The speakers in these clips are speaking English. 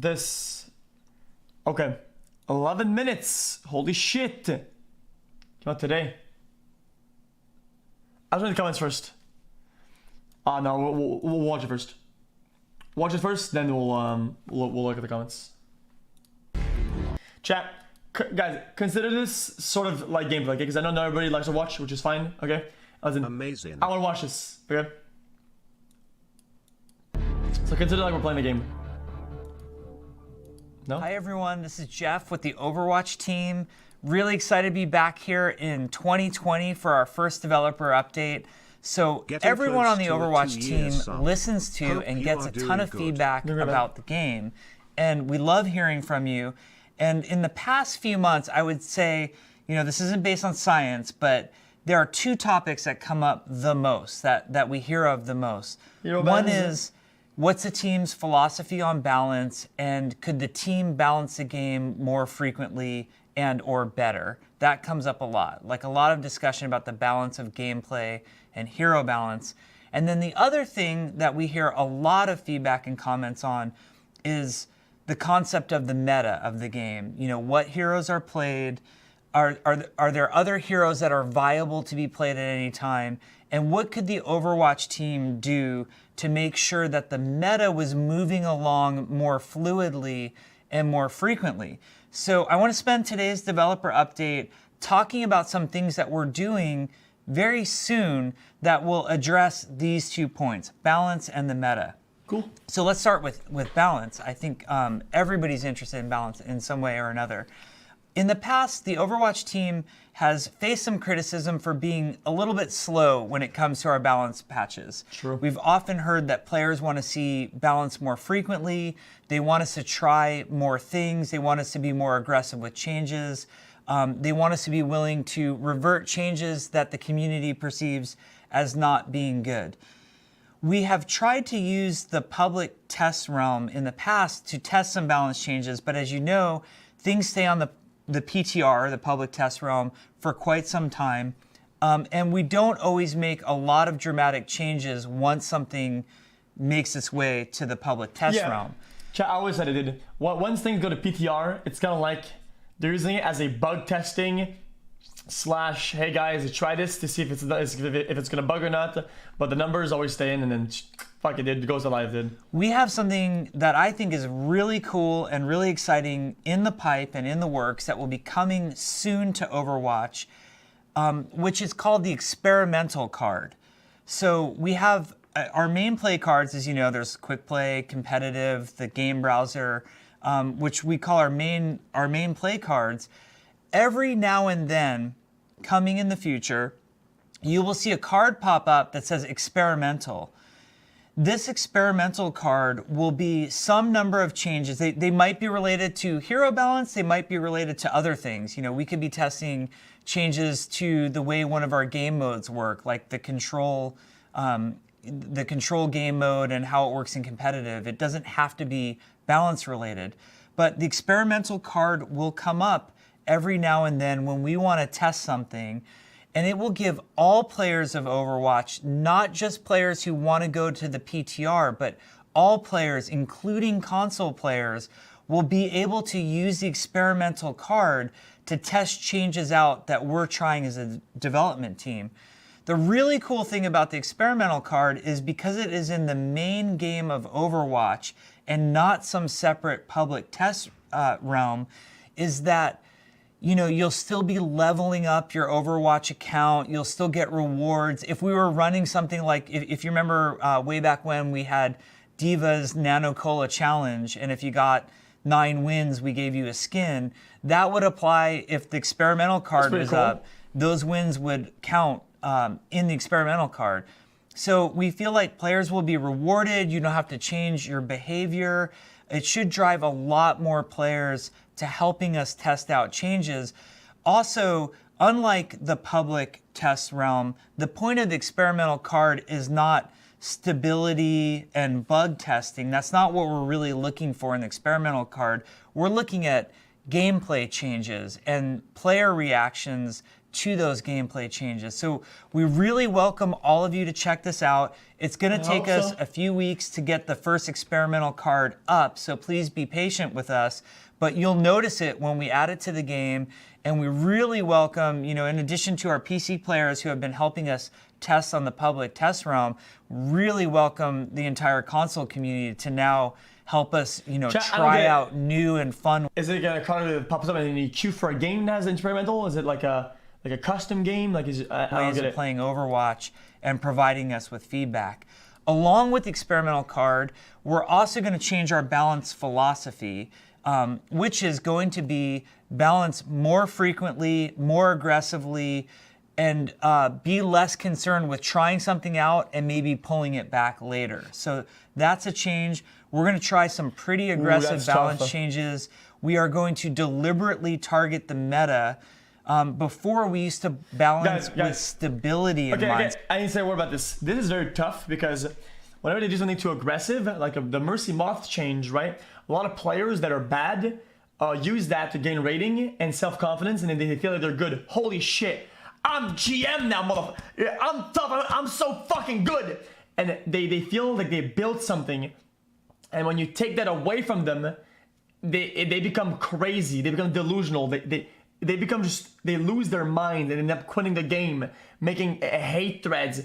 this. Okay, 11 minutes. Holy shit. Came out today. I'll read the comments first. No, we'll watch it first. Watch it first, then we'll look at the comments. Chat, guys, consider this sort of like gameplay, okay? Because I know not everybody likes to watch, which is fine, okay? Amazing. I want to watch this, okay? So consider like we're playing a game. No? Hi everyone, this is Jeff with the Overwatch team. Really excited to be back here in 2020 for our first developer update. So everyone on the Overwatch team listens to and gets a ton of feedback about the game. And we love hearing from you. And in the past few months, I would say, you know, this isn't based on science, but there are two topics that come up the most, that we hear of the most. One is, what's a team's philosophy on balance, and could the team balance the game more frequently and or better? That comes up a lot, like a lot of discussion about the balance of gameplay and hero balance. And then the other thing that we hear a lot of feedback and comments on is the concept of the meta of the game. You know, what heroes are played, are there other heroes that are viable to be played at any time, and what could the Overwatch team do to make sure that the meta was moving along more fluidly and more frequently? So I want to spend today's developer update talking about some things that we're doing very soon that will address these 2 points, balance and the meta. Cool. So let's start with balance. I think everybody's interested in balance in some way or another. In the past, the Overwatch team has faced some criticism for being a little bit slow when it comes to our balance patches. True. We've often heard that players want to see balance more frequently. They want us to try more things. They want us to be more aggressive with changes. They want us to be willing to revert changes that the community perceives as not being good. We have tried to use the public test realm in the past to test some balance changes, but as you know, things stay on the PTR, the public test realm, for quite some time. And we don't always make a lot of dramatic changes once something makes its way to the public test realm. I always said it did. Once things go to PTR, it's kind of like they're using it as a bug testing / hey guys, try this to see if it's gonna bug or not. But the numbers always stay in, and then fuck it goes to live, dude. We have something that I think is really cool and really exciting in the pipe and in the works that will be coming soon to Overwatch, which is called the experimental card. So we have our main play cards, as you know. There's quick play, competitive, the game browser, which we call our main play cards. Every now and then, coming in the future, you will see a card pop up that says experimental. This experimental card will be some number of changes. They might be related to hero balance. They might be related to other things. You know, we could be testing changes to the way one of our game modes work, like the control game mode and how it works in competitive. It doesn't have to be balance related, but the experimental card will come up every now and then when we want to test something, and it will give all players of Overwatch, not just players who want to go to the PTR, but all players, including console players, will be able to use the experimental card to test changes out that we're trying as a development team. The really cool thing about the experimental card is because it is in the main game of Overwatch and not some separate public test realm, is that you'll still be leveling up your Overwatch account. You'll still get rewards. If we were running something like, if you remember way back when we had Diva's Nano Cola Challenge, and if you got 9 wins, we gave you a skin, that would apply if the experimental card was up. Those wins would count in the experimental card. So we feel like players will be rewarded. You don't have to change your behavior. It should drive a lot more players to helping us test out changes. Also, unlike the public test realm, the point of the experimental card is not stability and bug testing. That's not what we're really looking for in the experimental card. We're looking at gameplay changes and player reactions to those gameplay changes. So we really welcome all of you to check this out. It's going to take us a few weeks to get the first experimental card up, so please be patient with us. But you'll notice it when we add it to the game, and we really welcome, in addition to our PC players who have been helping us test on the public test realm, really welcome the entire console community to now help us, try out new and fun. Is it a card that pops up and you queue for a game that has experimental? Is it like a custom game? I don't get it. Playing Overwatch and providing us with feedback. Along with the experimental card, we're also going to change our balance philosophy, which is going to be balance more frequently, more aggressively, and be less concerned with trying something out and maybe pulling it back later. So that's a change. We're going to try some pretty aggressive balance changes. We are going to deliberately target the meta. Before we used to balance with stability in mind. Okay, I need to say a word about this. This is very tough because whenever they do something too aggressive, like the Mercy Moth change, right? A lot of players that are bad use that to gain rating and self-confidence, and then they feel like they're good. Holy shit, I'm GM now, motherfucker. I'm tough, I'm so fucking good. And they feel like they built something, and when you take that away from them, they become crazy, they become delusional, they become they lose their mind and end up quitting the game, making hate threads,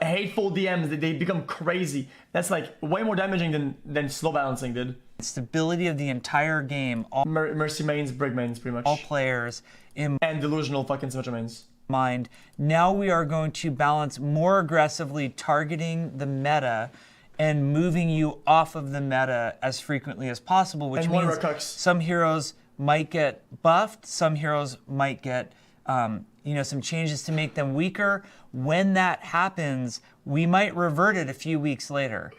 hateful DMs. They become crazy. That's like way more damaging than slow balancing did. Stability of the entire game. All Mercy mains, Brig mains, pretty much. All players in and delusional fucking Symmetra mains. Mind. Now we are going to balance more aggressively, targeting the meta and moving you off of the meta as frequently as possible, which means some heroes might get buffed, some heroes might get some changes to make them weaker. When that happens, we might revert it a few weeks later.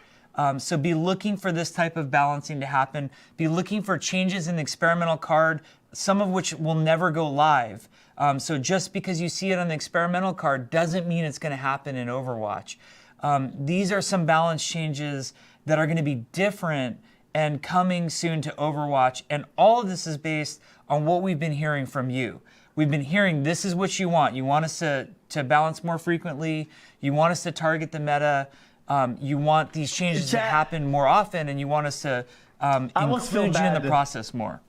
So be looking for this type of balancing to happen. Be looking for changes in the experimental card, some of which will never go live. So just because you see it on the experimental card doesn't mean it's going to happen in Overwatch. These are some balance changes that are going to be different and coming soon to Overwatch. And all of this is based on what we've been hearing from you. We've been hearing this is what you want. You want us to balance more frequently. You want us to target the meta. You want these changes to happen more often, and you want us to include you in the process more.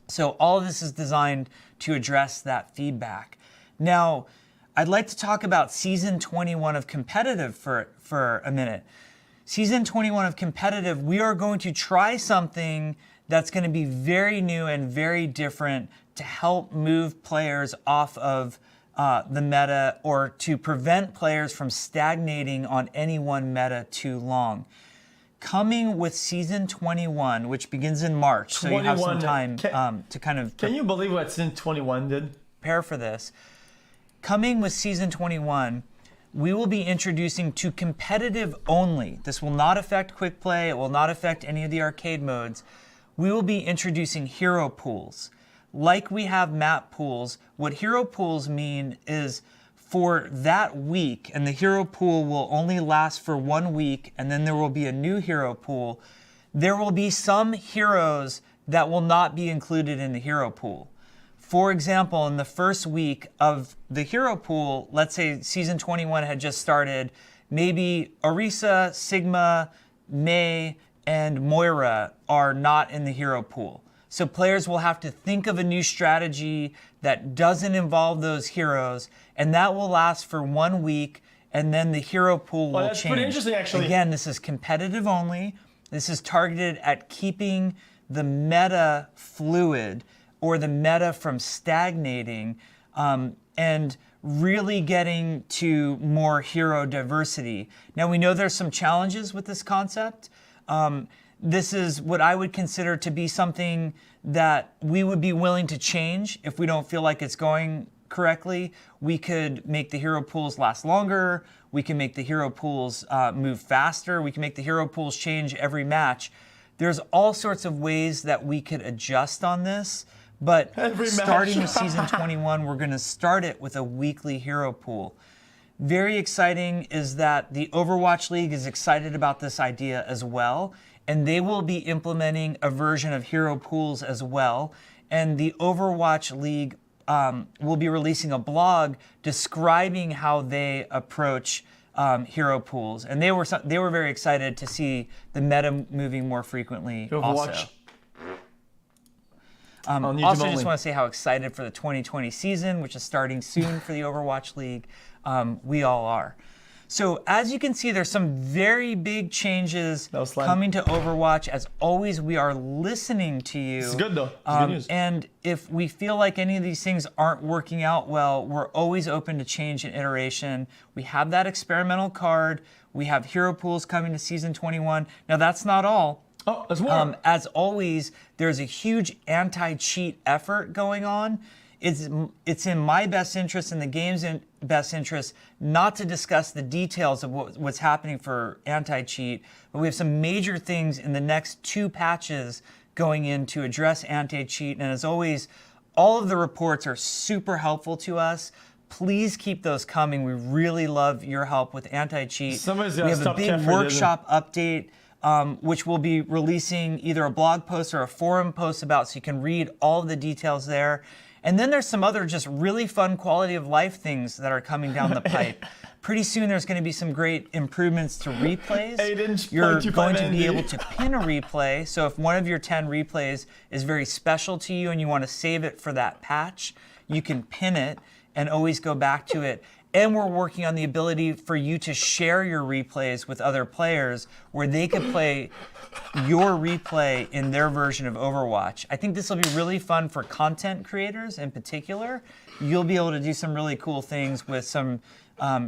So all of this is designed to address that feedback. Now, I'd like to talk about Season 21 of Competitive for a minute. Season 21 of Competitive, we are going to try something that's going to be very new and very different to help move players off of the meta, or to prevent players from stagnating on any one meta too long. Coming with Season 21, which begins in March, so you have some time to kind of... Can you believe what Season 21 did? Prepare for this. Coming with Season 21, we will be introducing to competitive only. This will not affect quick play. It will not affect any of the arcade modes. We will be introducing hero pools. Like we have map pools, what hero pools mean is for that week, and the hero pool will only last for 1 week, and then there will be a new hero pool, there will be some heroes that will not be included in the hero pool. For example, in the first week of the hero pool, let's say Season 21 had just started, maybe Orisa, Sigma, Mei, and Moira are not in the hero pool. So players will have to think of a new strategy that doesn't involve those heroes, and that will last for 1 week, and then the hero pool will that's change. Pretty interesting, actually. Again, this is competitive only. This is targeted at keeping the meta fluid, or the meta from stagnating, and really getting to more hero diversity. Now, we know there's some challenges with this concept. This is what I would consider to be something that we would be willing to change if we don't feel like it's going correctly. We could make the hero pools last longer. We can make the hero pools move faster. We can make the hero pools change every match. There's all sorts of ways that we could adjust on this, but starting with Season 21, we're going to start it with a weekly hero pool. Very exciting is that the Overwatch League is excited about this idea as well, and they will be implementing a version of hero pools as well. And the Overwatch League will be releasing a blog describing how they approach hero pools, and they were very excited to see the meta moving more frequently. Overwatch. Also, just want to say how excited for the 2020 season, which is starting soon for the Overwatch League. We all are. So as you can see, there's some very big changes coming to Overwatch. As always, we are listening to you. It's good though. It's good news. And if we feel like any of these things aren't working out well, we're always open to change and iteration. We have that experimental card. We have hero pools coming to season 21. Now that's not all. Oh, there's more. As always, there's a huge anti-cheat effort going on. It's in my best interest and the game's best interest not to discuss the details of what's happening for anti-cheat, but we have some major things in the next 2 patches going in to address anti-cheat. And as always, all of the reports are super helpful to us. Please keep those coming. We really love your help with anti-cheat. We have a big workshop update, which we'll be releasing either a blog post or a forum post about, so you can read all of the details there. And then there's some other just really fun quality of life things that are coming down the pipe. Pretty soon there's going to be some great improvements to replays. You're going to be able to pin a replay. So if one of your 10 replays is very special to you and you want to save it for that patch, you can pin it and always go back to it. And we're working on the ability for you to share your replays with other players where they could play your replay in their version of Overwatch. I think this will be really fun for content creators in particular. You'll be able to do some really cool things with some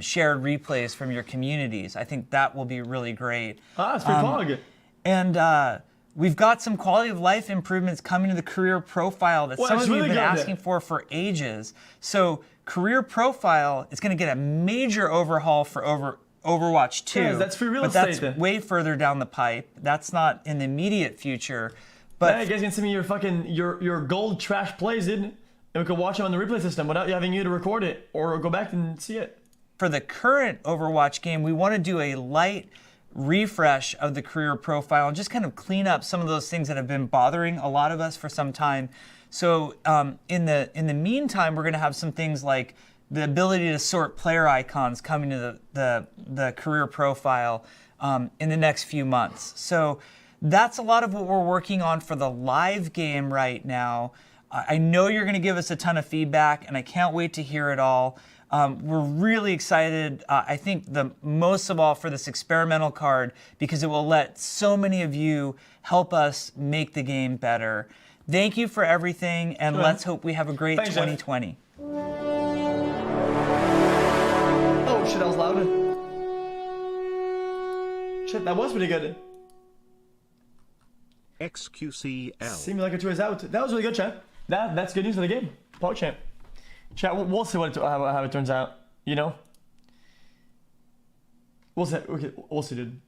shared replays from your communities. I think that will be really great. It's pretty cool. And we've got some quality of life improvements coming to the career profile that some of you have been asking for ages. So career profile is going to get a major overhaul for Overwatch 2. Yeah, that's free real but estate. That's way further down the pipe. That's not in the immediate future. But yeah, you guys can send me your fucking your gold trash plays, dude, and we can watch them on the replay system without having you to record it or go back and see it. For the current Overwatch game, we want to do a light refresh of the career profile and just kind of clean up some of those things that have been bothering a lot of us for some time. So in the meantime, we're going to have some things like the ability to sort player icons coming to the career profile in the next few months. So that's a lot of what we're working on for the live game right now. I know you're going to give us a ton of feedback, and I can't wait to hear it all. We're really excited, I think the most of all for this experimental card, because it will let so many of you help us make the game better. Thank you for everything, and let's hope we have a great 2020. Jeff. Oh shit, that was loud. Shit, that was pretty good. xQcOW. Seemed like it was out. That was really good, chat. That's good news for the game. PogChamp. Chat, we'll see how it turns out, you know? We'll see, okay, we'll see, dude.